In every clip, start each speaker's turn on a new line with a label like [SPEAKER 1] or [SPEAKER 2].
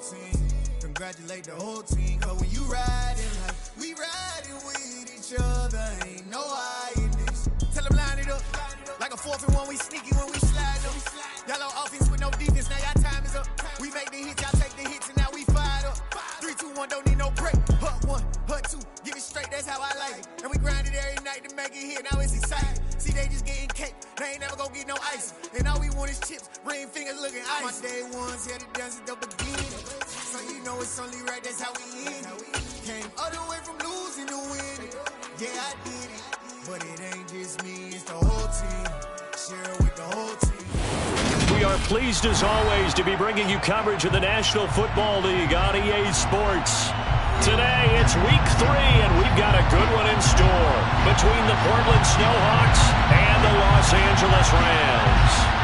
[SPEAKER 1] team. Congratulate the whole team. Cause when you riding like we riding with each other, ain't no hiding this. Tell them line it up. Like a 4th and 1, we sneaky when we slide up. Y'all on offense with no defense, now y'all time is up. We make the hits, y'all take the hits, and now we fired up. 3, 2, 1, don't need no break. Hut 1, hut 2, give it straight, that's how I like it. And we grind it every night to make it hit, now it's exciting. See, they just getting cake, they ain't never gonna get no ice. And all we want is chips, ring fingers looking ice. My day ones had to dance at the beginning. So you know it's only right, that's how we end it. Came all the way from losing to winning. Yeah, I did it. But it ain't just me, it's the whole team. Share it with the whole team.
[SPEAKER 2] We are pleased as always to be bringing you coverage of the National Football League on EA Sports. Today it's week 3 and we've got a good one in store between the Portland Snowhawks and the Los Angeles Rams.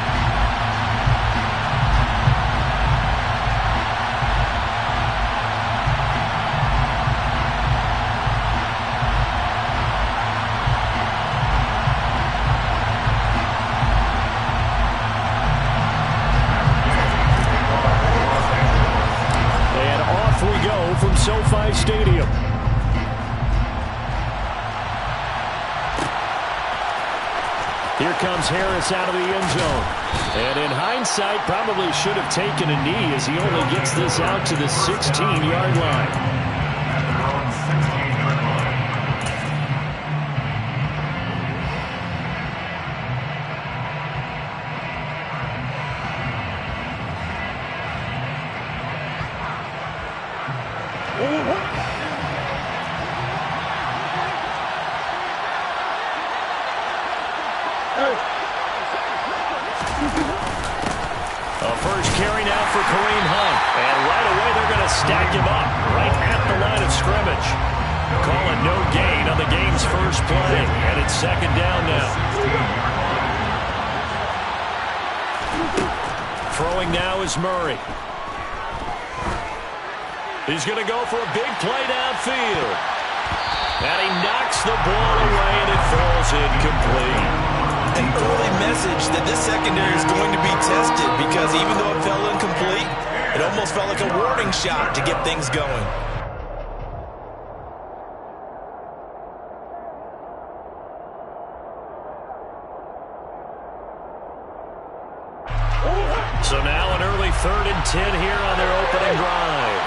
[SPEAKER 2] From SoFi Stadium. Here comes Harris out of the end zone. And in hindsight, probably should have taken a knee as he only gets this out to the 16-yard line. Stack him up right at the line of scrimmage. Call it no gain on the game's first play, and it's 2nd down now. Throwing now is Murray. He's going to go for a big play downfield. And he knocks the ball away, and it falls incomplete.
[SPEAKER 3] An early message that this secondary is going to be tested because even though it fell incomplete, it almost felt like a warning shot to get things going.
[SPEAKER 2] So now an early 3rd and 10 here on their opening drive.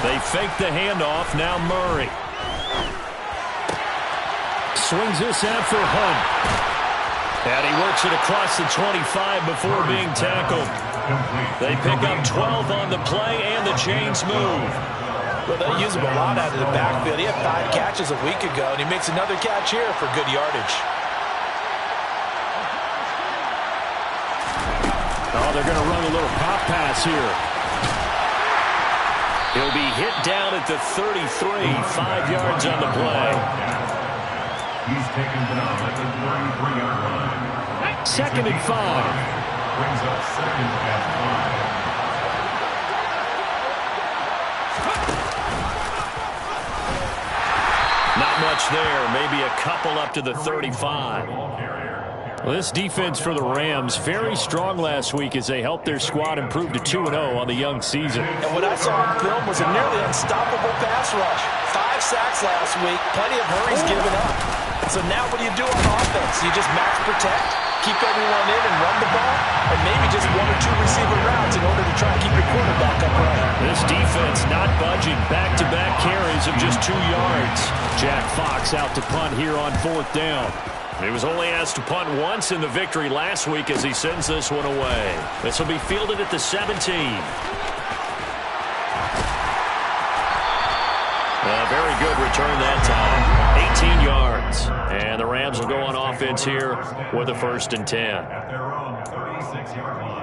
[SPEAKER 2] They fake the handoff, now Murray. Swings this out for Hunt. And he works it across the 25 before being tackled. They pick up 12 on the play, and the chains move.
[SPEAKER 3] Well, they use him a lot out of the backfield. He had 5 catches a week ago, and he makes another catch here for good yardage.
[SPEAKER 2] Oh, they're going to run a little pop pass here. He'll be hit down at the 33, 5 yards on the play.
[SPEAKER 4] He's taken down at the 33-yard line.
[SPEAKER 2] 2nd and 5.
[SPEAKER 4] Brings up 2nd and 5.
[SPEAKER 2] Not much there. Maybe a couple up to the 35. Well, this defense for the Rams, very strong last week as they helped their squad improve to 2-0 on the young season.
[SPEAKER 3] And what I saw on film was a nearly unstoppable pass rush. 5 sacks last week, plenty of hurries given up. So now what do you do on offense? You just max protect, keep everyone in and run the ball, and maybe just 1 or 2 receiver routes in order to try and keep your quarterback upright.
[SPEAKER 2] This defense not budging. Back-to-back carries of just 2 yards. Jack Fox out to punt here on 4th down. He was only asked to punt once in the victory last week as he sends this one away. This will be fielded at the 17. A very good return that time. 18 yards. And the Rams will go on offense here with a 1st and 10.
[SPEAKER 4] At their own 36-yard line.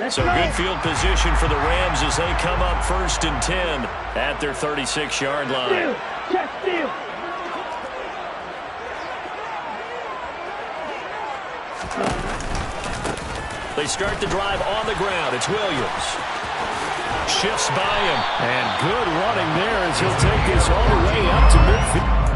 [SPEAKER 2] So good field position for the Rams as they come up 1st and 10 at their 36-yard line. They start the drive on the ground. It's Williams. Shifts by him. And good running there as he'll take this all the way up to midfield.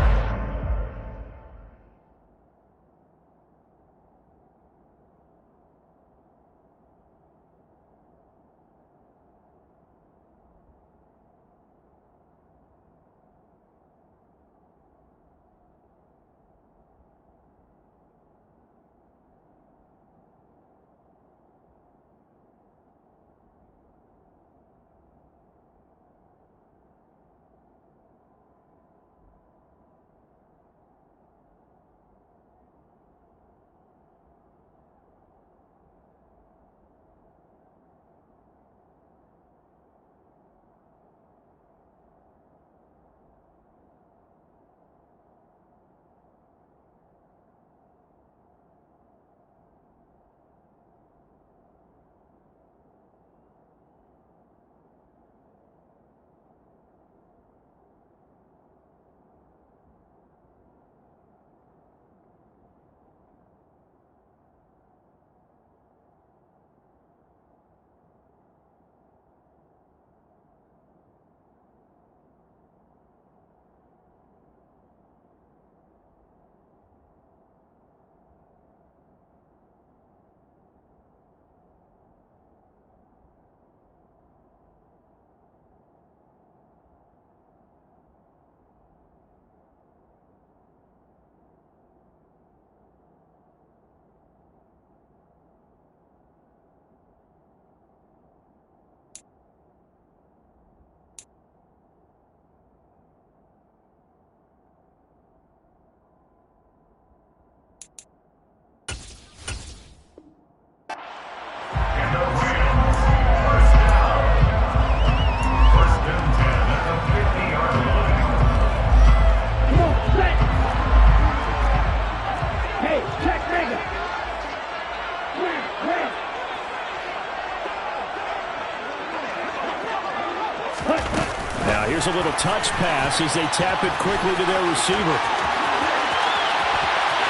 [SPEAKER 2] Now here's a little touch pass as they tap it quickly to their receiver.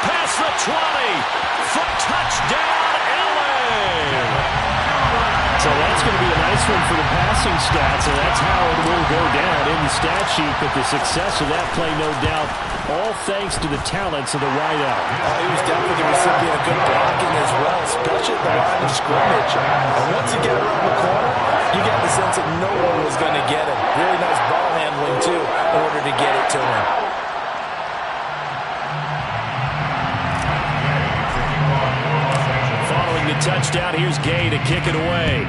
[SPEAKER 2] Past the 20 for touchdown, LA. So that's going to be a nice one for the passing stats, and that's how it will go down in the stat sheet. But the success of that play, no doubt, all thanks to the talents of the wideout.
[SPEAKER 3] He was definitely the recipient of good blocking as well, especially at the line of scrimmage. And once you get around the corner, you get the sense that no one was going to get him. Really nice ball handling, too, in order to get it to him.
[SPEAKER 2] Following the touchdown, here's Gay to kick it away.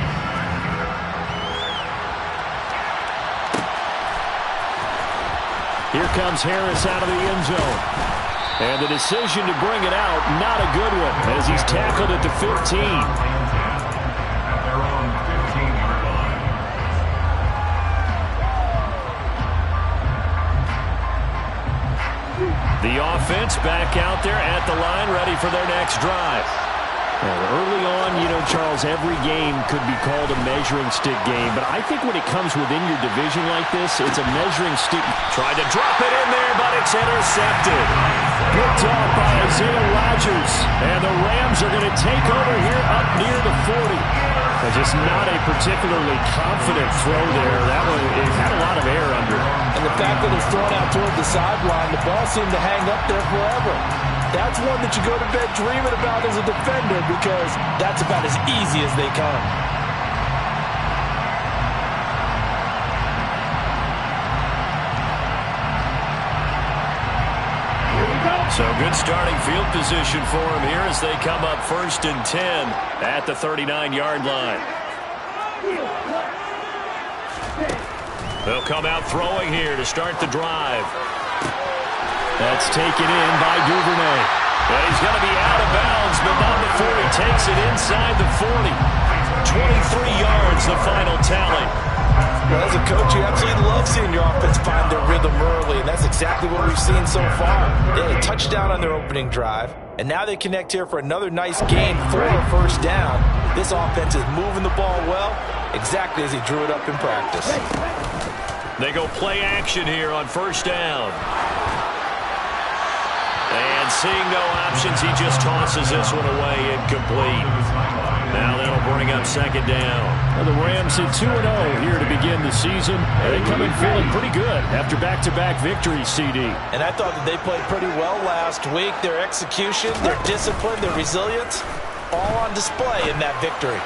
[SPEAKER 2] Here comes Harris out of the end zone. And the decision to bring it out, not a good one, as he's tackled at the 15. The offense back out there at the line, ready for their next drive. Early on, you know, Charles, every game could be called a measuring stick game, but I think when it comes within your division like this, it's a measuring stick. Tried to drop it in there, but it's intercepted. Picked up by Isaiah Rodgers, and the Rams are going to take over here up near the 40. Just not a particularly confident throw there. That one, it had a lot of air under it.
[SPEAKER 3] And the fact that it's thrown out toward the sideline, the ball seemed to hang up there forever. That's one that you go to bed dreaming about as a defender, because that's about as easy as they come.
[SPEAKER 2] So good starting field position for him here as they come up 1st and 10 at the 39-yard line. They'll come out throwing here to start the drive. That's taken in by Duvernay. And he's going to be out of bounds, but not before he takes it inside the 40. 23 yards, the final tally.
[SPEAKER 3] Well, as a coach, you absolutely love seeing your offense find their rhythm early, and that's exactly what we've seen so far. They had a touchdown on their opening drive, and now they connect here for another nice gain for a first down. This offense is moving the ball well, exactly as he drew it up in practice.
[SPEAKER 2] They go play action here on 1st down. And seeing no options, he just tosses this one away incomplete. Now that'll bring up second down.
[SPEAKER 5] Well, the Rams hit 2-0 here to begin the season. They come in feeling pretty good after back-to-back victories, CD.
[SPEAKER 3] And I thought that they played pretty well last week. Their execution, their discipline, their resilience, all on display in that victory.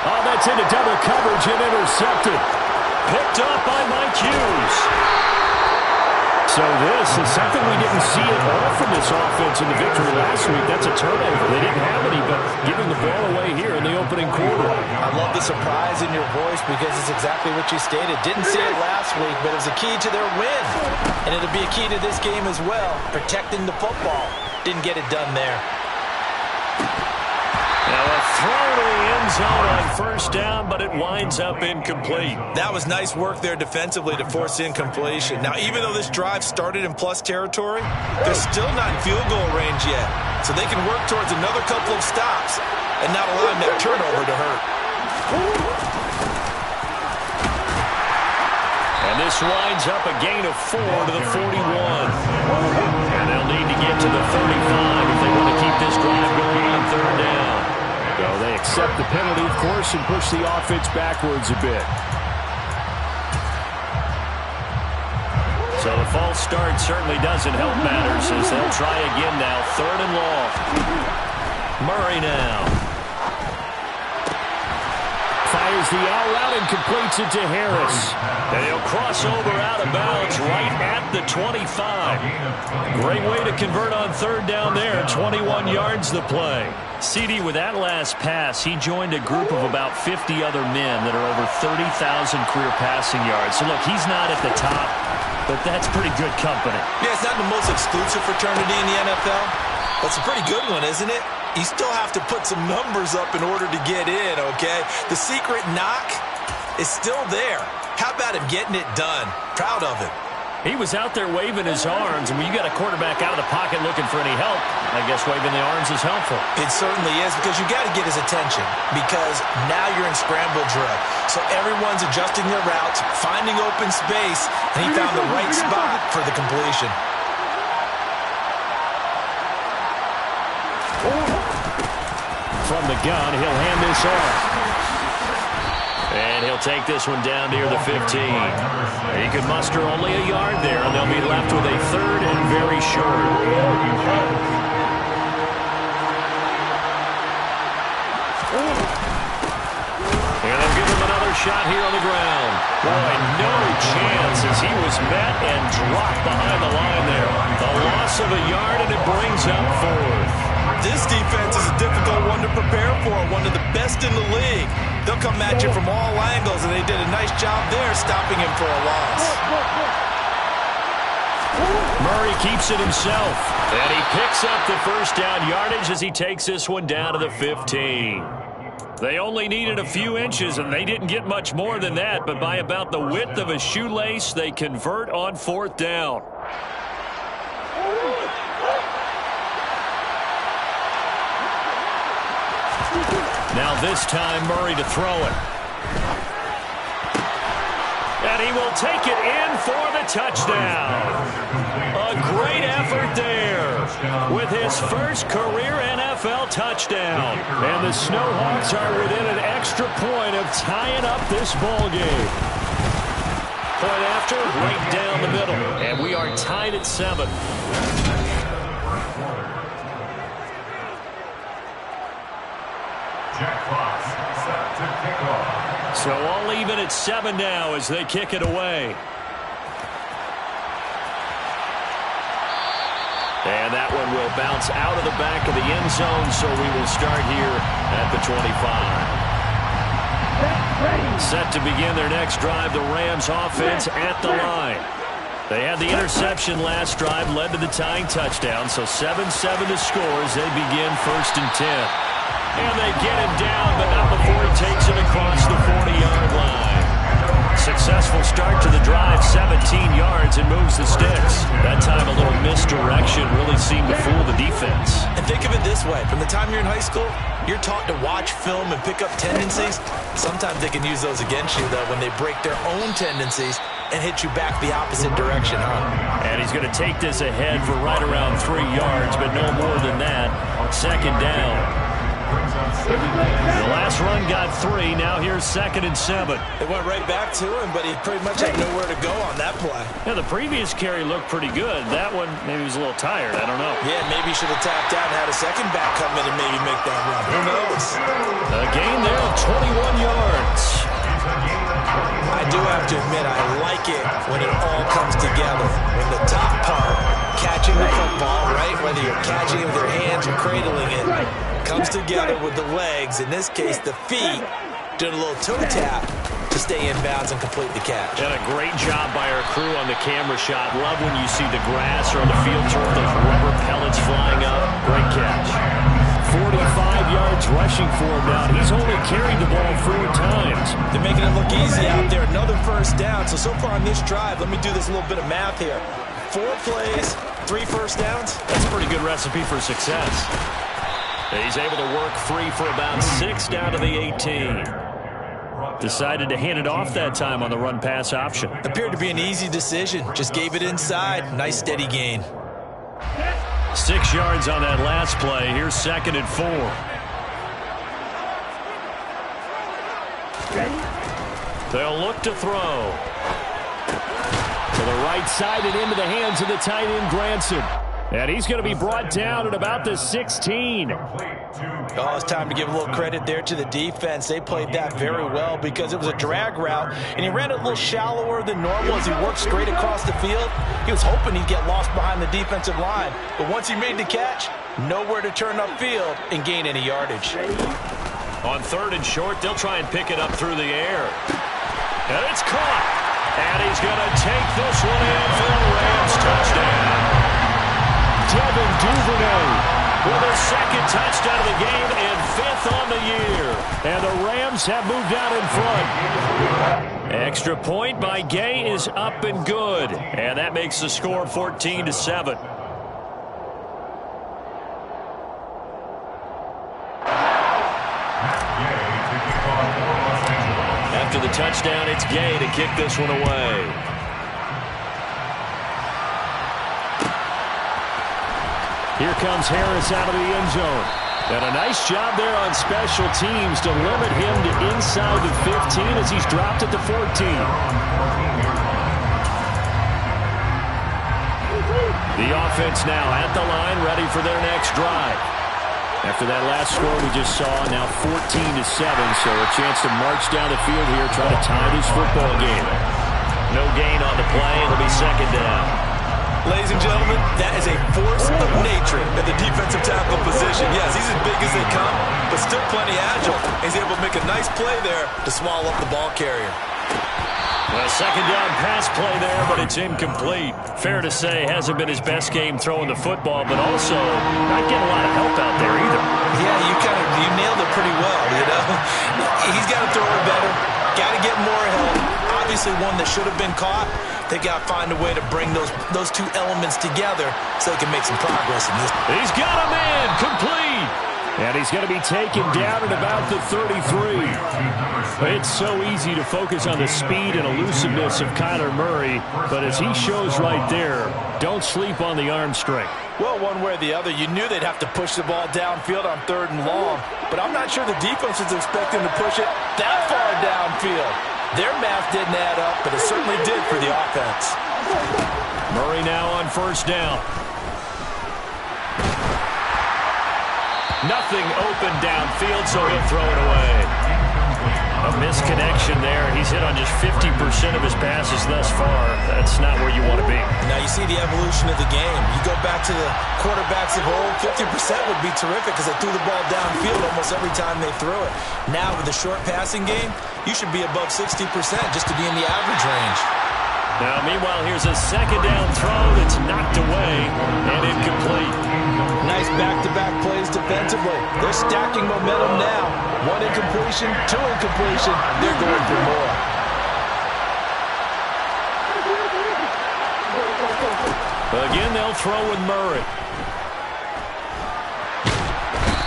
[SPEAKER 5] Oh, that's into double coverage and intercepted.
[SPEAKER 2] Picked up by Mike Hughes.
[SPEAKER 5] So this is something we didn't see at all from this offense in the victory last week. That's a turnover. They didn't have any, but giving the ball away here in the opening quarter.
[SPEAKER 3] I love the surprise in your voice because it's exactly what you stated. Didn't see it last week, but it was a key to their win. And it'll be a key to this game as well, protecting the football. Didn't get it done there.
[SPEAKER 2] Now a throw to the end zone on first down, but it winds up incomplete.
[SPEAKER 3] That was nice work there defensively to force incompletion. Now, even though this drive started in plus territory, they're still not in field goal range yet. So they can work towards another couple of stops and not allowing that turnover to hurt.
[SPEAKER 2] And this winds up a gain of 4 to the 41. And they'll need to get to the 35 if they want to keep this drive going on third down.
[SPEAKER 5] So they accept the penalty, of course, and push the offense backwards a bit.
[SPEAKER 2] So the false start certainly doesn't help matters as they'll try again now. Third and long. Murray now.
[SPEAKER 5] Fires the out route and completes it to Harris.
[SPEAKER 2] And he'll cross over out of bounds right at the 25. Great way to convert on third down there. 21 yards the play. CD, with that last pass, he joined a group of about 50 other men that are over 30,000 career passing yards. So, look, he's not at the top, but that's pretty good company.
[SPEAKER 3] Yeah, it's not the most exclusive fraternity in the NFL, but it's a pretty good one, isn't it? You still have to put some numbers up in order to get in, okay? The secret knock is still there. How about him getting it done? Proud of him.
[SPEAKER 2] He was out there waving his arms, and when you got a quarterback out of the pocket looking for any help, I guess waving the arms is helpful.
[SPEAKER 3] It certainly is, because you got to get his attention, because now you're in scramble drill. So everyone's adjusting their routes, finding open space, and he found the right spot for the completion.
[SPEAKER 2] From the gun, he'll hand this off. And he'll take this one down near the 15. He could muster only a yard there, and they'll be left with a third and very short. And they'll give him another shot here on the ground. Boy, no chance as he was met and dropped behind the line there. A loss of a yard, and it brings up fourth.
[SPEAKER 3] This defense is a difficult one to prepare for, one of the best in the league. They'll come at you from all angles, and they did a nice job there stopping him for a loss.
[SPEAKER 2] Murray keeps it himself, and he picks up the first down yardage as he takes this one down to the 15. They only needed a few inches, and they didn't get much more than that, but by about the width of a shoelace, they convert on fourth down. Now this time, Murray to throw it. And he will take it in for the touchdown. A great effort there with his first career NFL touchdown. And the Snowhawks are within an extra point of tying up this ball game. Point after, right down the middle. And we are tied at 7. So all even at 7 now as they kick it away. And that one will bounce out of the back of the end zone, so we will start here at the 25. Set to begin their next drive, the Rams offense at the line. They had the interception last drive, led to the tying touchdown, so 7-7 to score as they begin 1st and 10. And they get him down, but not before he takes it across the 40-yard line. Successful start to the drive, 17 yards, and moves the sticks. That time a little misdirection really seemed to fool the defense.
[SPEAKER 3] And think of it this way. From the time you're in high school, you're taught to watch film and pick up tendencies. Sometimes they can use those against you, though, when they break their own tendencies and hit you back the opposite direction, huh?
[SPEAKER 2] And he's going to take this ahead for right around 3 yards, but no more than that. 2nd down. The last run got 3. Now here's 2nd and 7.
[SPEAKER 3] They went right back to him, but he pretty much had nowhere to go on that play.
[SPEAKER 2] Yeah, the previous carry looked pretty good. That one, maybe he was a little tired. I don't know.
[SPEAKER 3] Yeah, maybe he should have tapped out and had a second back come in and maybe make that run. Who knows?
[SPEAKER 2] A gain there of 21 yards.
[SPEAKER 3] I do have to admit, I like it when it all comes together. When the top part, catching the football, right, whether you're catching it with your hands or cradling it, comes together with the legs, in this case the feet, doing a little toe tap to stay in bounds and complete the catch.
[SPEAKER 2] And a great job by our crew on the camera shot. Love when you see the grass or on the field turf, those rubber pellets flying up. Great catch. 45 yards rushing for him now. He's only carried the ball 4 times.
[SPEAKER 3] They're making it look easy out there. Another first down. So far on this drive, let me do this little bit of math here. 4 plays, 3 first downs.
[SPEAKER 2] That's a pretty good recipe for success. He's able to work free for about 6 down to the 18. Decided to hand it off that time on the run-pass option.
[SPEAKER 3] Appeared to be an easy decision. Just gave it inside. Nice steady gain.
[SPEAKER 2] 6 yards on that last play. Here's 2nd and 4. They'll look to throw. To the right side and into the hands of the tight end, Granson. And he's going to be brought down at about the 16.
[SPEAKER 3] Oh, it's time to give a little credit there to the defense. They played that very well because it was a drag route, and he ran it a little shallower than normal as he worked straight across the field. He was hoping he'd get lost behind the defensive line, but once he made the catch, nowhere to turn upfield and gain any yardage.
[SPEAKER 2] On 3rd and short, they'll try and pick it up through the air. And it's caught. And he's going to take this one in for a Rams touchdown. Devin Duvernay with his 2nd touchdown of the game and 5th on the year. And the Rams have moved out in front. Extra point by Gay is up and good. And that makes the score 14-7. After the touchdown, it's Gay to kick this one away. Here comes Harris out of the end zone. And a nice job there on special teams to limit him to inside the 15 as he's dropped at the 14. The offense now at the line, ready for their next drive. After that last score we just saw, now 14-7, so a chance to march down the field here, try to tie this football game. No gain on the play, it'll be 2nd down.
[SPEAKER 3] Ladies and gentlemen, that is a force of nature at the defensive tackle position. Yes, he's as big as they come, but still plenty agile. He's able to make a nice play there to swallow up the ball carrier.
[SPEAKER 2] A 2nd down pass play there, but it's incomplete. Fair to say, hasn't been his best game throwing the football, but also not getting a lot of help out there either.
[SPEAKER 3] Yeah, you nailed it pretty well, you know. He's got to throw it better, got to get more help. Obviously one that should have been caught. They got to find a way to bring those 2 elements together so they can make some progress in this.
[SPEAKER 2] He's got him in, complete. And he's going to be taken down at about the 33. It's so easy to focus on the speed and elusiveness of Kyler Murray, but as he shows right there, don't sleep on the arm strength.
[SPEAKER 3] Well, one way or the other, you knew they'd have to push the ball downfield on 3rd and long, but I'm not sure the defense was expecting to push it that far downfield. Their math didn't add up, but it certainly did for the offense.
[SPEAKER 2] Murray now on 1st down. Nothing open downfield, so he'll throw it away. A misconnection there. He's hit on just 50% of his passes thus far. That's not where you want to be.
[SPEAKER 3] Now you see the evolution of the game. You go back to the quarterbacks of old, 50% would be terrific because they threw the ball downfield almost every time they threw it. Now with the short passing game, you should be above 60% just to be in the average range.
[SPEAKER 2] Now, meanwhile, here's a 2nd down throw that's knocked away and incomplete.
[SPEAKER 3] Nice back-to-back plays defensively. They're stacking momentum now. 1 incompletion, 2 incompletion. They're going for more.
[SPEAKER 2] Again, they'll throw with Murray.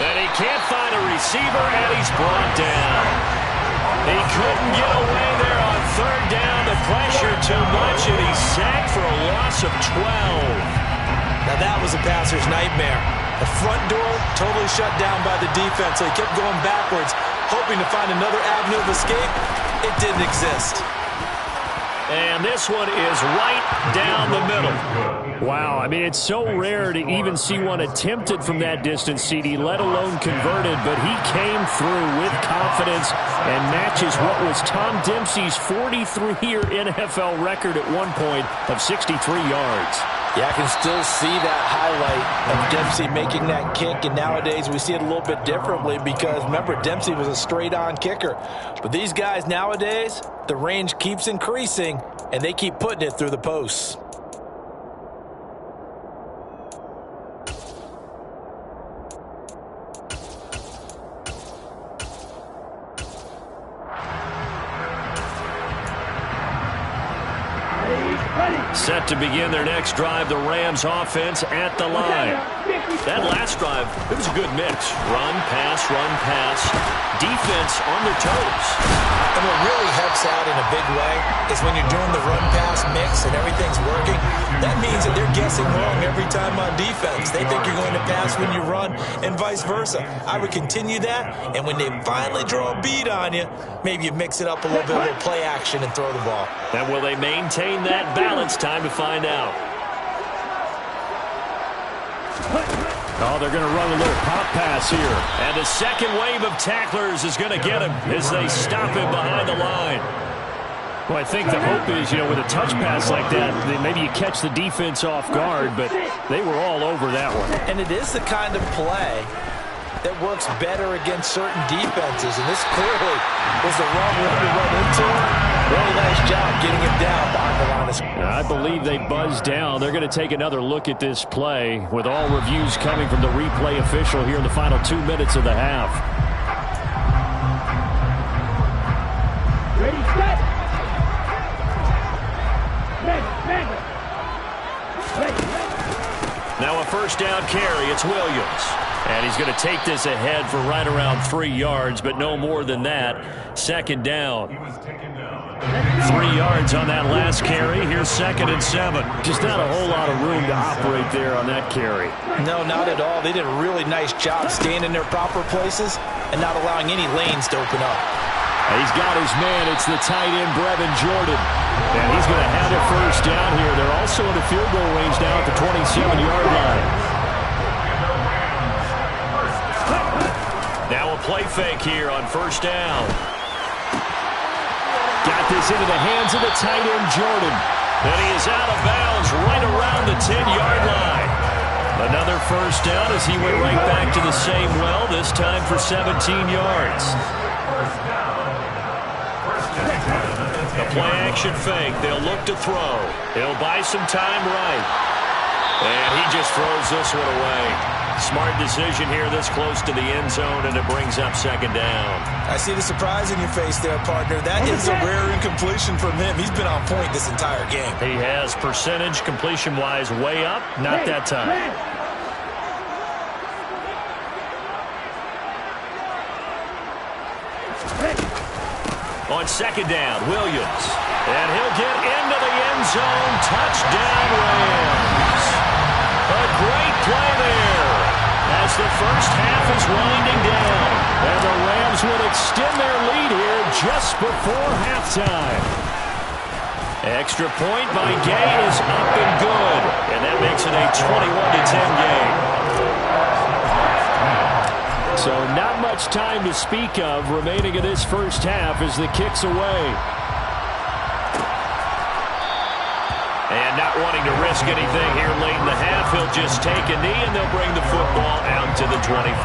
[SPEAKER 2] And he can't find a receiver, and he's brought down. He couldn't get away there on 3rd down. The pressure too much, and he's sacked for a loss of 12.
[SPEAKER 3] Now that was a passer's nightmare. The front door totally shut down by the defense, so he kept going backwards, hoping to find another avenue of escape. It didn't exist.
[SPEAKER 2] And this one is right down the middle.
[SPEAKER 5] Wow, I mean, it's so rare to even see one attempted from that distance, CD, let alone converted, but he came through with confidence and matches what was Tom Dempsey's 43-year NFL record at one point of 63 yards.
[SPEAKER 3] Yeah, I can still see that highlight of Dempsey making that kick, and nowadays we see it a little bit differently because, remember, Dempsey was a straight-on kicker. But these guys nowadays, the range keeps increasing, and they keep putting it through the posts.
[SPEAKER 2] Set to begin their next drive, the Rams offense at the line. That last drive, it was a good mix. Run, pass, defense on their toes.
[SPEAKER 3] And what really helps out in a big way is when you're doing the run-pass mix and everything's working, that means that they're guessing wrong every time on defense. They think you're going to pass when you run and vice versa. I would continue that, and when they finally draw a bead on you, maybe you mix it up a little bit, a little play action, and throw the ball.
[SPEAKER 2] And will they maintain that balance? Time to find out.
[SPEAKER 5] Oh, they're going to run a little pop pass here.
[SPEAKER 2] And the second wave of tacklers is going to get him as they stop him behind the line.
[SPEAKER 5] Well, I think the hope is, with a touch pass like that, maybe you catch the defense off guard, but they were all over that one.
[SPEAKER 3] And it is the kind of play that works better against certain defenses, and this clearly was the wrong one to run into. Really nice job getting him down behind the line of scrimmage.
[SPEAKER 5] I believe they buzzed down. They're going to take another look at this play with all reviews coming from the replay official here in the final 2 minutes of the half.
[SPEAKER 6] Ready, set.
[SPEAKER 2] Now a first down carry. It's Williams. And he's going to take this ahead for right around 3 yards, but no more than that. Second down. 3 yards on that last carry. Here's 2nd and 7.
[SPEAKER 5] Just not a whole lot of room to operate there on that carry.
[SPEAKER 3] No, not at all. They did a really nice job staying in their proper places and not allowing any lanes to open up.
[SPEAKER 5] He's got his man. It's the tight end, Brevin Jordan. And he's going to have it first down here. They're also in the field goal range now at the 27-yard line.
[SPEAKER 2] Now a play fake here on first down.
[SPEAKER 5] Got this into the hands of the tight end, Jordan.
[SPEAKER 2] And he is out of bounds right around the 10-yard line. Another first down as he went right back to the same well, this time for 17 yards. The play-action fake. They'll look to throw. He'll buy some time right. And he just throws this one away. Smart decision here this close to the end zone, and it brings up second down.
[SPEAKER 3] I see the surprise in your face there, partner. That is a rare incompletion from him. He's been on point this entire game.
[SPEAKER 2] He has percentage completion-wise way up. Not that time. On second down, Williams. And he'll get into the end zone. Touchdown, Rams. A great play there as the first half is winding down. And the Rams would extend their lead here just before halftime. Extra point by Gay is up and good. And that makes it a 21-10 game.
[SPEAKER 5] So not much time to speak of remaining in this first half as the kick's away.
[SPEAKER 2] And not wanting to risk anything here late in the half, he'll just take a knee and they'll bring the football out to the 25.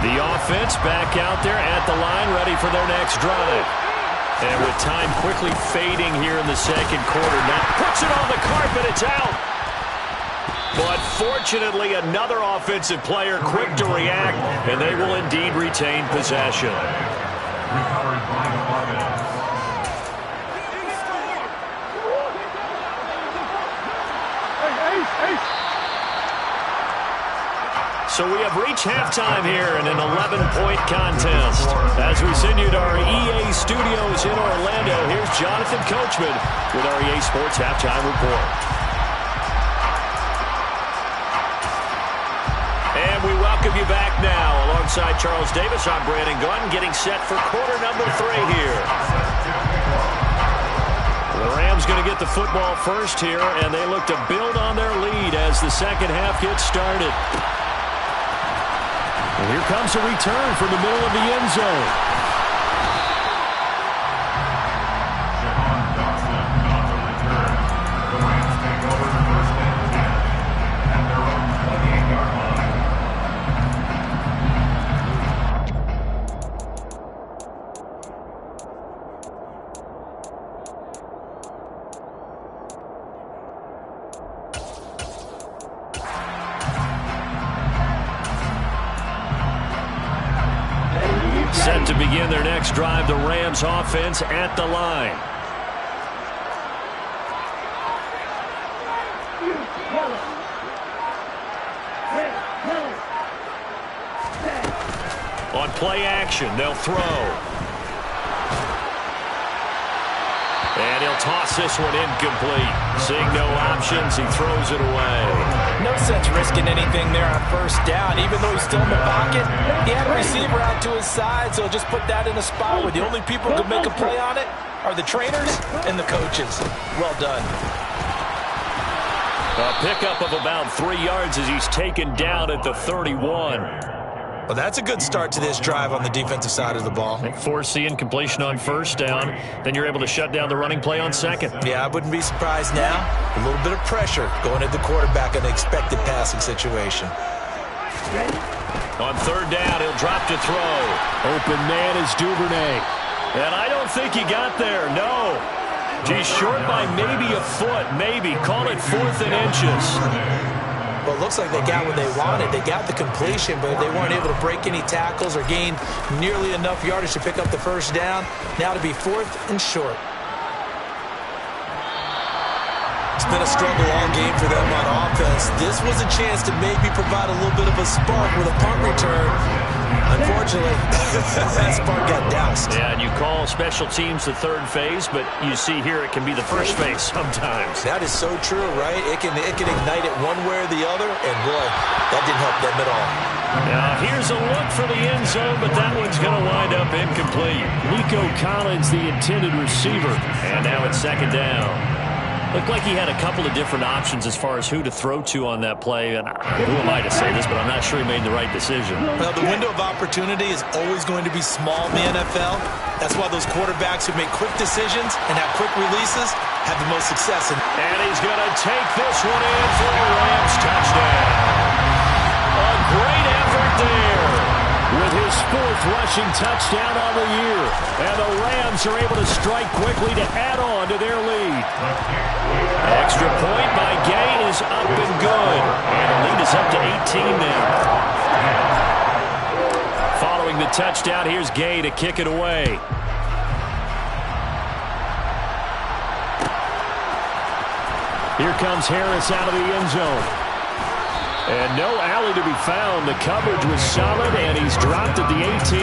[SPEAKER 2] The offense back out there at the line, ready for their next drive. And with time quickly fading here in the second quarter, now puts it on the carpet, it's out. But fortunately, another offensive player quick to react, and they will indeed retain possession. So we have reached halftime here in an 11-point contest. As we send you to our EA studios in Orlando, here's Jonathan Coachman with our EA Sports Halftime Report. welcome you back now. Alongside Charles Davis, I'm Brandon Gunn, getting set for quarter number 3 here. The Rams going to get the football first here, and they look to build on their lead as the second half gets started. And here comes a return from the middle of the end zone. Set to begin their next drive, the Rams offense at the line. On play action, they'll throw. And he'll toss this one incomplete. Seeing no options, he throws it away.
[SPEAKER 3] No sense risking anything there on first down. Even though he's still in the pocket, he had a receiver out to his side, so just put that in a spot where the only people who can make a play on it are the trainers and the coaches. Well done.
[SPEAKER 2] A pickup of about 3 yards as he's taken down at the 31.
[SPEAKER 3] Well, that's a good start to this drive on the defensive side of the ball.
[SPEAKER 2] Force the incompletion on first down. Then you're able to shut down the running play on second.
[SPEAKER 3] Yeah, I wouldn't be surprised now. A little bit of pressure going at the quarterback in an expected passing situation.
[SPEAKER 2] On third down, he'll drop to throw.
[SPEAKER 5] Open man is Duvernay.
[SPEAKER 2] And I don't think he got there, no. He's short by maybe a foot, maybe. Call it 4th and inches.
[SPEAKER 3] Well, it looks like they got what they wanted. They got the completion, but they weren't able to break any tackles or gain nearly enough yardage to pick up the first down. Now to be 4th and short. It's been a struggle all game for them on offense. This was a chance to maybe provide a little bit of a spark with a punt return. Unfortunately, that spark got doused.
[SPEAKER 2] Yeah, and you call special teams the third phase, but you see here it can be the first phase sometimes.
[SPEAKER 3] That is so true, right? It can ignite it one way or the other, and boy, that didn't help them at all.
[SPEAKER 2] Now, here's a look for the end zone, but that one's going to wind up incomplete.
[SPEAKER 5] Nico Collins, the intended receiver.
[SPEAKER 2] And now it's second down. Looked like he had a couple of different options as far as who to throw to on that play. And who am I to say this, but I'm not sure he made the right decision.
[SPEAKER 3] Well, the window of opportunity is always going to be small in the NFL. That's why those quarterbacks who make quick decisions and have quick releases have the most success.
[SPEAKER 2] And he's going to take this one in for a Rams touchdown. A great effort there.
[SPEAKER 5] With his 4th rushing touchdown on the year.
[SPEAKER 2] And the Rams are able to strike quickly to add on to their lead. Extra point by Gay is up and good. And the lead is up to 18 now. Following the touchdown, here's Gay to kick it away.
[SPEAKER 5] Here comes Harris out of the end zone.
[SPEAKER 2] And no alley to be found. The coverage was solid, and he's dropped at the 18.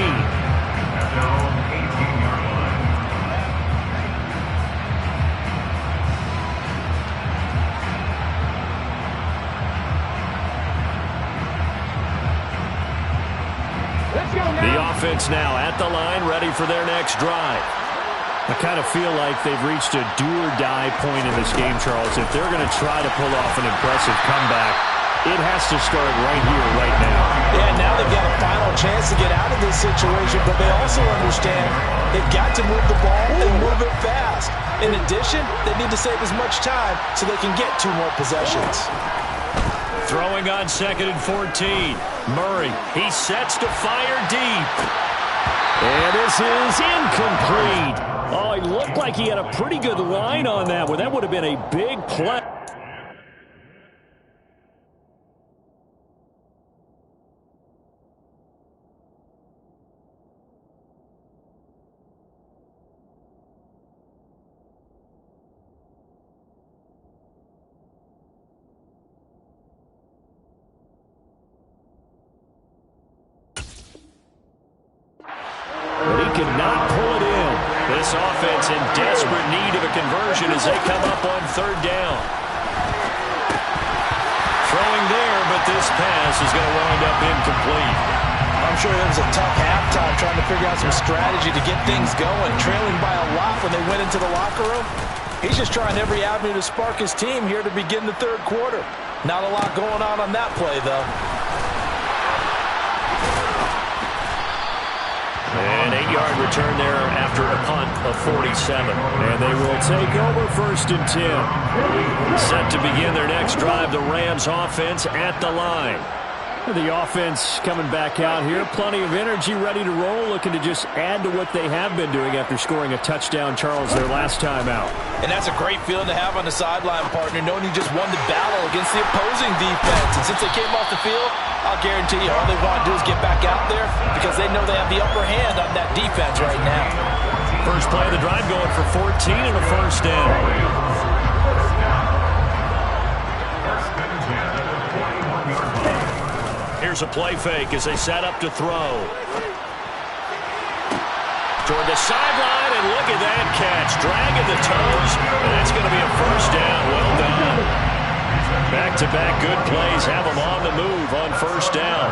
[SPEAKER 2] The offense now at the line, ready for their next drive.
[SPEAKER 5] I kind of feel like they've reached a do-or-die point in this game, Charles. If they're going to try to pull off an impressive comeback, it has to start right here, right now.
[SPEAKER 3] Yeah, now they've got a final chance to get out of this situation, but they also understand they've got to move the ball and move it fast. In addition, they need to save as much time so they can get 2 more possessions.
[SPEAKER 2] Throwing on 2nd and 14. Murray, he sets to fire deep.
[SPEAKER 5] And this is incomplete. Oh, he looked like he had a pretty good line on that one. That would have been a big play.
[SPEAKER 2] But he could not pull it in. This offense in desperate need of a conversion as they come up on 3rd down. Throwing there, but this pass is going to wind up incomplete.
[SPEAKER 3] I'm sure it was a tough halftime trying to figure out some strategy to get things going, trailing by a lot when they went into the locker room. He's just trying every avenue to spark his team here to begin the third quarter. Not a lot going on that play, though.
[SPEAKER 2] An 8-yard return there after a punt of 47.
[SPEAKER 5] And they will take over 1st and 10.
[SPEAKER 2] Set to begin their next drive, the Rams offense at the line.
[SPEAKER 5] The offense coming back out here. Plenty of energy, ready to roll, looking to just add to what they have been doing after scoring a touchdown, Charles, their last time out.
[SPEAKER 3] And that's a great feeling to have on the sideline, partner, knowing you just won the battle against the opposing defense. And since they came off the field, I'll guarantee you all they want to do is get back out there because they know they have the upper hand on that defense right now.
[SPEAKER 2] First play of the drive going for 14 and a first down. Here's a play fake as they set up to throw. Toward the sideline, and look at that catch. Dragging the toes, and that's going to be a first down. Well done. Back-to-back good plays have them on the move on first down.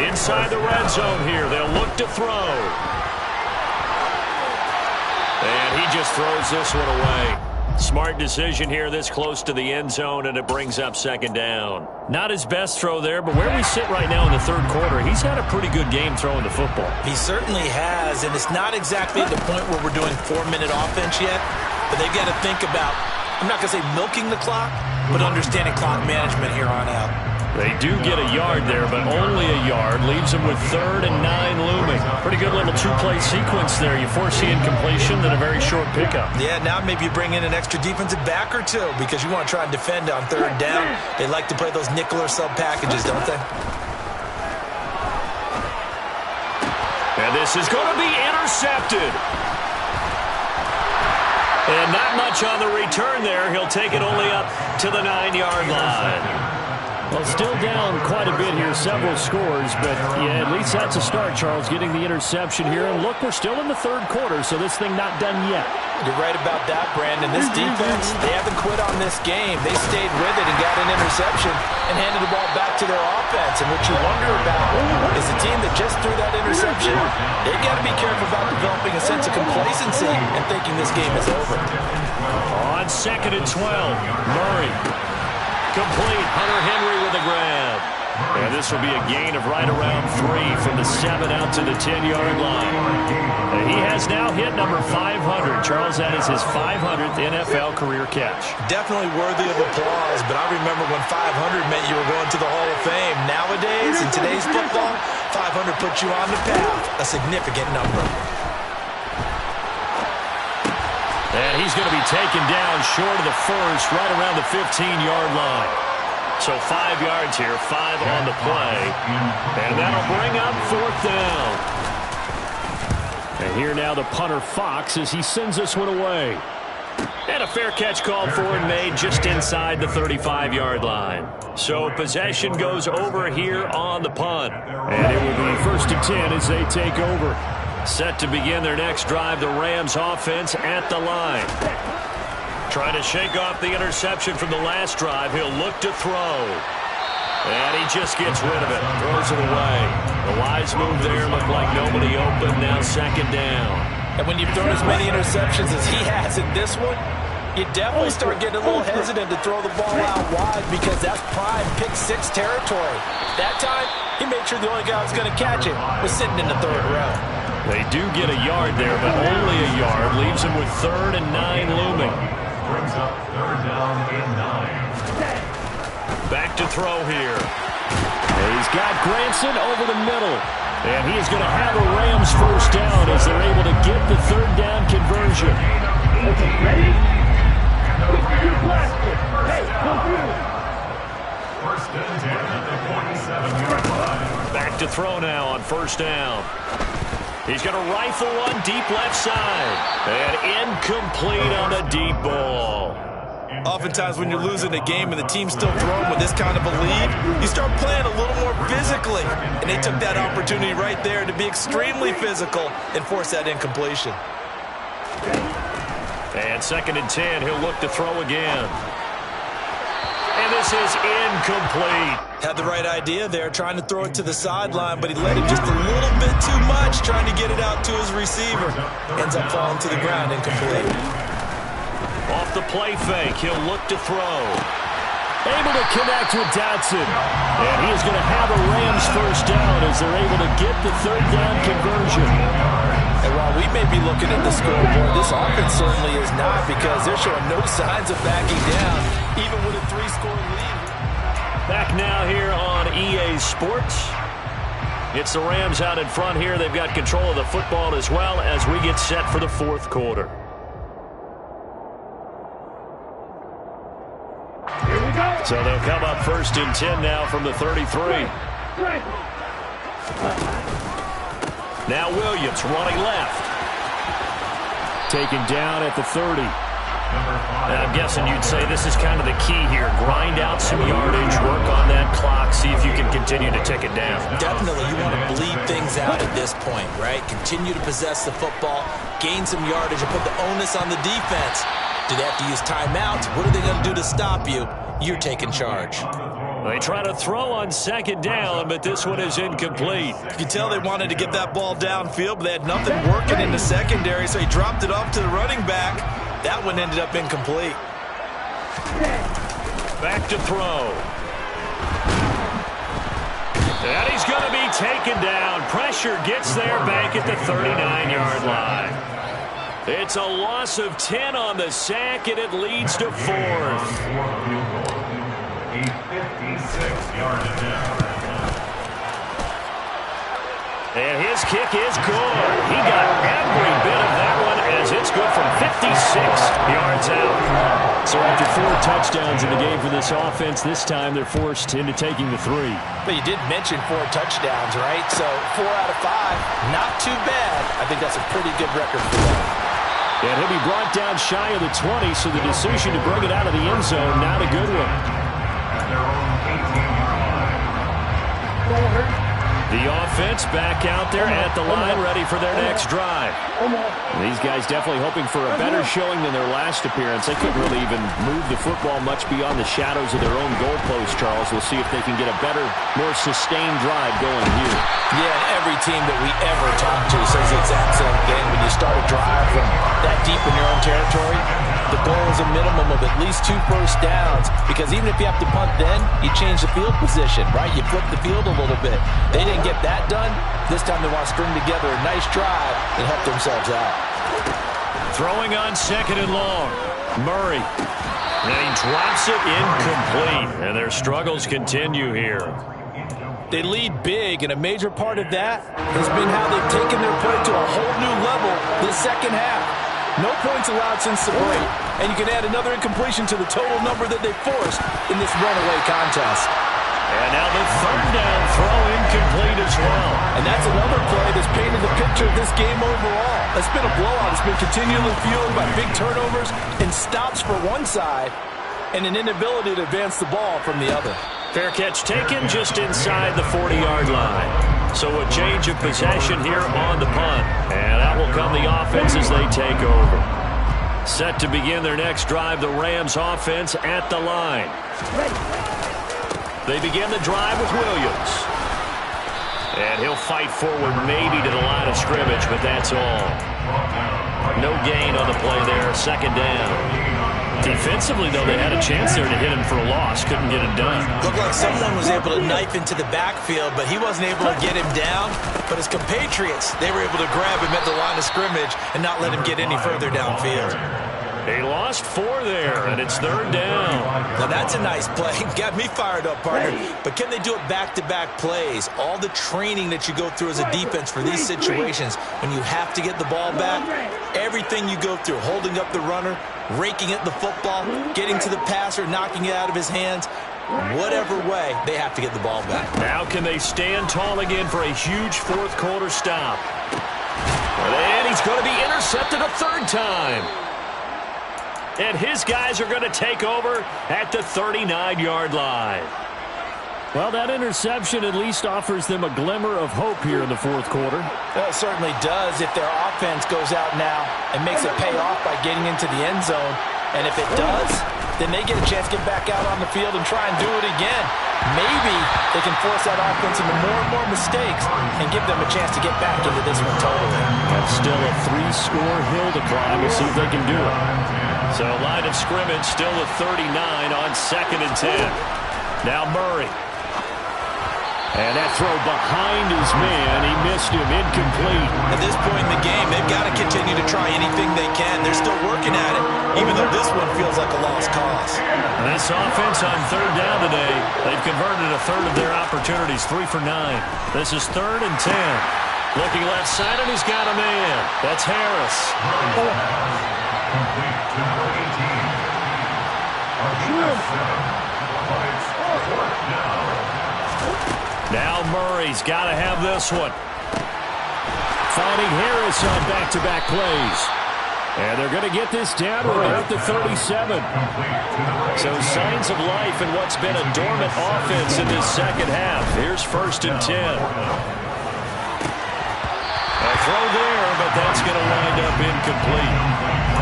[SPEAKER 2] Inside the red zone here, they'll look to throw. And he just throws this one away. Smart decision here this close to the end zone, and it brings up second down. Not his best throw there, but where we sit right now in the third quarter, he's had a pretty good game throwing the football.
[SPEAKER 3] He certainly has, and it's not exactly at the point where we're doing 4-minute offense yet, but they've got to think about, I'm not going to say milking the clock, but understanding clock management here on out.
[SPEAKER 2] They do get a yard there, but only a yard. Leaves them with 3rd and 9 looming. Pretty good little two-play sequence there. You force the incompletion, then a very short pickup.
[SPEAKER 3] Yeah, now maybe you bring in an extra defensive back or two because you want to try and defend on 3rd down. They like to play those nickel or sub packages, don't they?
[SPEAKER 2] And this is going to be intercepted. And not much on the return there. He'll take it only up to the 9-yard line.
[SPEAKER 5] Well, still down quite a bit here, several scores, but yeah, at least that's a start, Charles, getting the interception here. And look, we're still in the third quarter, so this thing not done yet.
[SPEAKER 3] You're right about that, Brandon. This defense, they haven't quit on this game. They stayed with it and got an interception and handed the ball back to their offense. And what you wonder about is the team that just threw that interception, they've got to be careful about developing a sense of complacency and thinking this game is over.
[SPEAKER 2] On 2nd and 12, Murray. Complete. Hunter Henry with a grab. And this will be a gain of right around 3 from the 7 out to the 10-yard line. And he has now hit number 500. Charles, that is his 500th NFL career catch.
[SPEAKER 3] Definitely worthy of applause, but I remember when 500 meant you were going to the Hall of Fame. Nowadays, in today's football, 500 puts you on the path, a significant number.
[SPEAKER 2] And he's going to be taken down short of the first, right around the 15-yard line. So 5 yards here, 5 on the play. And that'll bring up 4th down. And here now the punter Fox as he sends this one away. And a fair catch called for and made just inside the 35-yard line. So possession goes over here on the punt. And it will be 1st and 10 as they take over. Set to begin their next drive, the Rams offense at the line. Trying to shake off the interception from the last drive. He'll look to throw. And he just gets rid of it. Throws it away. The wise move there. Looked like nobody open. Now 2nd down.
[SPEAKER 3] And when you've thrown as many interceptions as he has in this one, you definitely start getting a little hesitant to throw the ball out wide because that's prime pick-6 territory. That time, he made sure the only guy who was going to catch it was sitting in the 3rd row.
[SPEAKER 2] They do get a yard there, but only a yard. Leaves him with 3rd and 9 looming.
[SPEAKER 4] Brings up 3rd down and 9.
[SPEAKER 2] Back to throw here.
[SPEAKER 5] And he's got Granson over the middle. And he is going to have a Rams first down as they're able to get the 3rd down conversion.
[SPEAKER 4] Ready? First and 10 at the 47-yard line.
[SPEAKER 2] Back to throw now on 1st down. He's going to rifle one deep left side. And incomplete on a deep ball.
[SPEAKER 3] Oftentimes when you're losing a game and the team's still throwing with this kind of a lead, you start playing a little more physically. And they took that opportunity right there to be extremely physical and force that incompletion.
[SPEAKER 2] And 2nd and 10, he'll look to throw again. And this is incomplete.
[SPEAKER 3] Had the right idea there, trying to throw it to the sideline, but he let it just a little bit too much, trying to get it out to his receiver. Ends up falling to the ground, incomplete.
[SPEAKER 2] Off the play fake, he'll look to throw. Able to connect with Dotson. And he is going to have a Rams first down as they're able to get the third down conversion.
[SPEAKER 3] And while we may be looking at the scoreboard, this offense certainly is not, because they're showing no signs of backing down, even with a 3-score lead.
[SPEAKER 2] Back now here on EA Sports. It's the Rams out in front here. They've got control of the football as well as we get set for the fourth quarter. So they'll come up first and 10 now from the 33. Now Williams running left. Taken down at the 30. And I'm guessing you'd say this is kind of the key here. Grind out some yardage, work on that clock, see if you can continue to tick it down.
[SPEAKER 3] Definitely, you want to bleed things out at this point, right? Continue to possess the football, gain some yardage, and put the onus on the defense. Do they have to use timeouts? What are they going to do to stop you? You're taking charge.
[SPEAKER 2] They try to throw on second down, but this one is incomplete.
[SPEAKER 3] You can tell they wanted to get that ball downfield, but they had nothing working in the secondary, so he dropped it off to the running back. That one ended up incomplete.
[SPEAKER 2] Back to throw. And he's going to be taken down. Pressure gets there back at the 39-yard line. It's a loss of 10 on the sack, and it leads to fourth.
[SPEAKER 4] A 56-yard attempt.
[SPEAKER 2] And his kick is good. He got every bit of that one as it's good from 56 yards out. So after 4 touchdowns in the game for this offense, this time they're forced into taking the 3.
[SPEAKER 3] But you did mention 4 touchdowns, right? So 4 out of 5, not too bad. I think that's a pretty good record for them.
[SPEAKER 2] And he'll be brought down shy of the 20, so the decision to bring it out of the end zone, not a good one. The offense back out there at the line, ready for their next drive. These guys definitely hoping for a better showing than their last appearance. They couldn't really even move the football much beyond the shadows of their own goalpost, Charles. We'll see if they can get a better, more sustained drive going here.
[SPEAKER 3] Yeah, every team that we ever talk to says the exact same thing. When you start a drive from that deep in your own territory, the goal is a minimum of at least 2 first downs, because even if you have to punt then, you change the field position, right? You flip the field a little bit. They didn't get that done. This time they want to string together a nice drive and help themselves out.
[SPEAKER 2] Throwing on second and long. Murray. And he drops it incomplete. And their struggles continue here.
[SPEAKER 3] They lead big, and a major part of that has been how they've taken their play to a whole new level this second half. No points allowed since the break, and you can add another incompletion to the total number that they forced in this runaway contest.
[SPEAKER 2] And now the third down throw incomplete as well.
[SPEAKER 3] And that's another play that's painted the picture of this game overall. It's been a blowout. It's been continually fueled by big turnovers and stops for one side and an inability to advance the ball from the other.
[SPEAKER 2] Fair catch taken just inside the 40-yard line. So a change of possession here on the punt. And out will come the offense as they take over. Set to begin their next drive, the Rams offense at the line. They begin the drive with Williams. And he'll fight forward maybe to the line of scrimmage, but that's all. No gain on the play there, second down. Defensively, though, they had a chance there to hit him for a loss. Couldn't get it done.
[SPEAKER 3] Looked like someone was able to knife into the backfield, but he wasn't able to get him down. But his compatriots, they were able to grab him at the line of scrimmage and not let him get any further downfield.
[SPEAKER 2] They lost 4 there, and it's third down.
[SPEAKER 3] Now, that's a nice play. Got me fired up, partner. But can they do it back-to-back plays? All the training that you go through as a defense for these situations, when you have to get the ball back, everything you go through, holding up the runner, raking at the football, getting to the passer, knocking it out of his hands, whatever way, they have to get the ball back.
[SPEAKER 2] Now can they stand tall again for a huge fourth-quarter stop? And he's going to be intercepted a third time. And his guys are going to take over at the 39-yard line. Well, that interception at least offers them a glimmer of hope here in the fourth quarter.
[SPEAKER 3] Well, it certainly does if their offense goes out now and makes it pay off by getting into the end zone. And if it does, then they get a chance to get back out on the field and try and do it again. Maybe they can force that offense into more and more mistakes and give them a chance to get back into this one totally.
[SPEAKER 5] That's still a 3-score hill to climb. We'll see if they can do it. So line of scrimmage still at 39 on 2nd and 10. Now Murray. And that throw behind his man. He missed him. Incomplete.
[SPEAKER 3] At this point in the game, they've got to continue to try anything they can. They're still working at it, even though this one feels like a lost cause.
[SPEAKER 2] This offense on 3rd down today, they've converted a third of their opportunities, 3 for 9. This is 3rd and 10. Looking left side, and he's got a man. That's Harris.
[SPEAKER 4] Complete to number 18.
[SPEAKER 5] Now Murray's got to have this one. Finding Harris on back-to-back plays. And they're going to get this down to about the 37. So signs of life in what's been a dormant offense in this second half. Here's 1st and 10. A throw there, but that's going to wind up incomplete.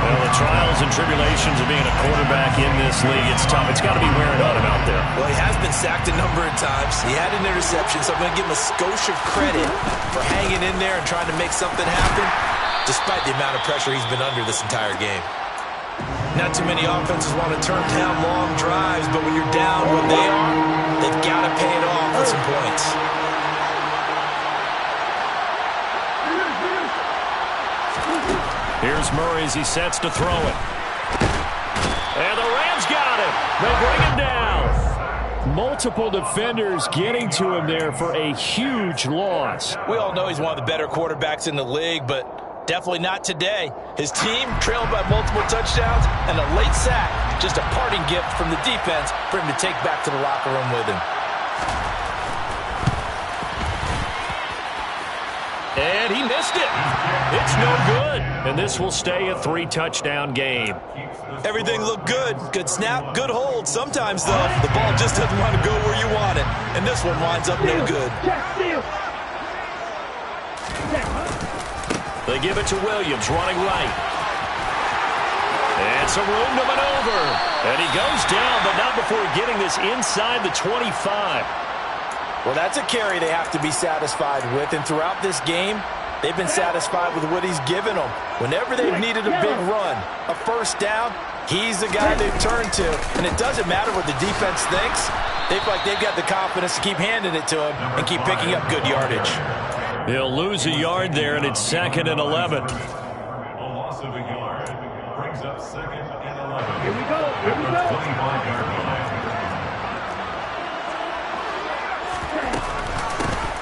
[SPEAKER 5] Well, the trials and tribulations of being a quarterback in this league, it's tough. It's got to be wearing on him out there.
[SPEAKER 3] Well, he has been sacked a number of times. He had an interception, so I'm going to give him a skosh of credit for hanging in there and trying to make something happen, despite the amount of pressure he's been under this entire game. Not too many offenses want to turn down long drives, but when you're down when they are, they've got to pay it off with some points.
[SPEAKER 5] Here's Murray as he sets to throw it. And the Rams got him. They'll bring him down. Multiple defenders getting to him there for a huge loss.
[SPEAKER 3] We all know he's one of the better quarterbacks in the league, but definitely not today. His team trailed by multiple touchdowns and a late sack. Just a parting gift from the defense for him to take back to the locker room with him.
[SPEAKER 5] And he missed it. It's no good. And this will stay a 3-touchdown game.
[SPEAKER 3] Everything looked good. Good snap, good hold. Sometimes, though, the ball just doesn't want to go where you want it. And this one winds up no good.
[SPEAKER 5] They give it to Williams, running right. And some room to maneuver. And he goes down, but not before getting this inside the 25.
[SPEAKER 3] Well, that's a carry they have to be satisfied with. And throughout this game, they've been satisfied with what he's given them. Whenever they've needed a big run, a 1st down, he's the guy they've turned to. And it doesn't matter what the defense thinks. They feel like they've got the confidence to keep handing it to him and keep picking up good yardage.
[SPEAKER 5] He'll lose a yard there, and it's 2nd and 11.
[SPEAKER 4] A loss of a yard brings up 2nd and 11.
[SPEAKER 1] Here we go. Here we go.
[SPEAKER 4] 25-yard line.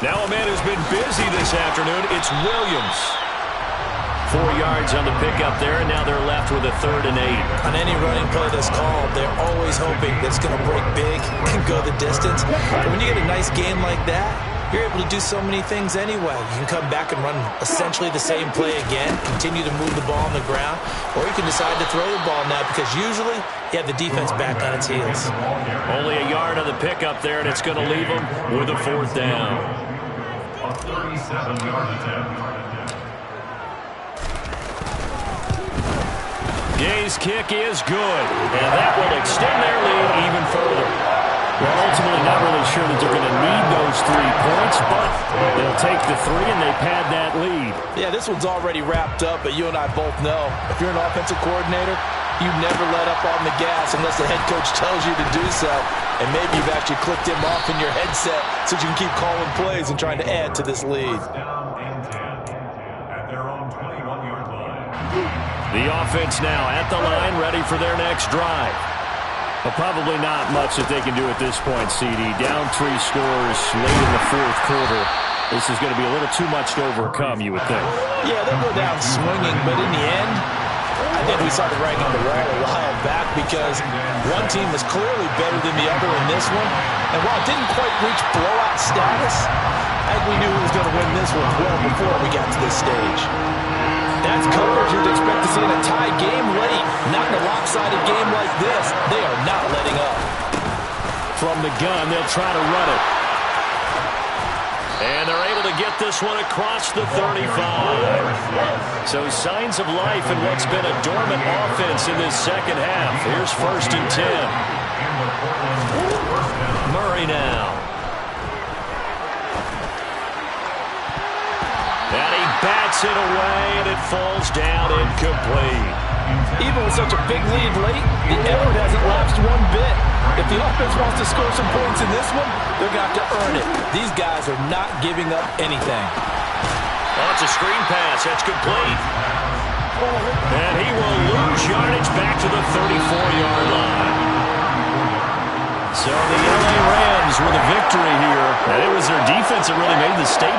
[SPEAKER 5] Now a man who's been busy this afternoon, it's Williams. 4 yards on the pickup there, and now they're left with a 3rd and 8.
[SPEAKER 3] On any running play that's called, they're always hoping that it's going to break big and go the distance. But when you get a nice game like that, you're able to do so many things anyway. You can come back and run essentially the same play again, continue to move the ball on the ground, or you can decide to throw the ball now because usually you have the defense back on its heels.
[SPEAKER 5] Only a yard on the pickup there, and it's going to leave them with a 4th down.
[SPEAKER 4] A 37-yard attempt.
[SPEAKER 5] Gay's kick is good, and that will extend their lead even further. Well, ultimately not really sure that they're going to need those 3 points, but they'll take the 3 and they pad that lead.
[SPEAKER 3] Yeah, this one's already wrapped up, but you and I both know if you're an offensive coordinator, you never let up on the gas unless the head coach tells you to do so. And maybe you've actually clicked him off in your headset so you can keep calling plays and trying to add to this lead.
[SPEAKER 4] Down and 10 at their own 21-yard line.
[SPEAKER 5] The offense now at the line, ready for their next drive. But probably not much that they can do at this point, CD. Down 3 scores late in the 4th quarter. This is going to be a little too much to overcome, you would think.
[SPEAKER 3] Yeah, they'll go down swinging, but in the end, I think we saw the writing on the wall a while back because one team was clearly better than the other in this one. And while it didn't quite reach blowout status, I think we knew who was going to win this one well before we got to this stage. That's coverage you'd expect to see in a tie game late. Not in a lopsided game like this. They are not letting up.
[SPEAKER 5] From the gun, they'll try to run it. And they're able to
[SPEAKER 2] get this one across the 35. So signs of life in what's been a dormant offense in this second half. Here's 1st and 10. Murray now. And he bats it away, and it falls down incomplete.
[SPEAKER 3] Even with such a big lead late, the effort hasn't lapsed one bit. If the offense wants to score some points in this one, they're going to have to earn it. These guys are not giving up anything.
[SPEAKER 2] Oh, it's a screen pass. That's complete. And he will lose yardage back to the 34-yard line. So the LA Rams with a victory here. And it was their defense that really made the statement.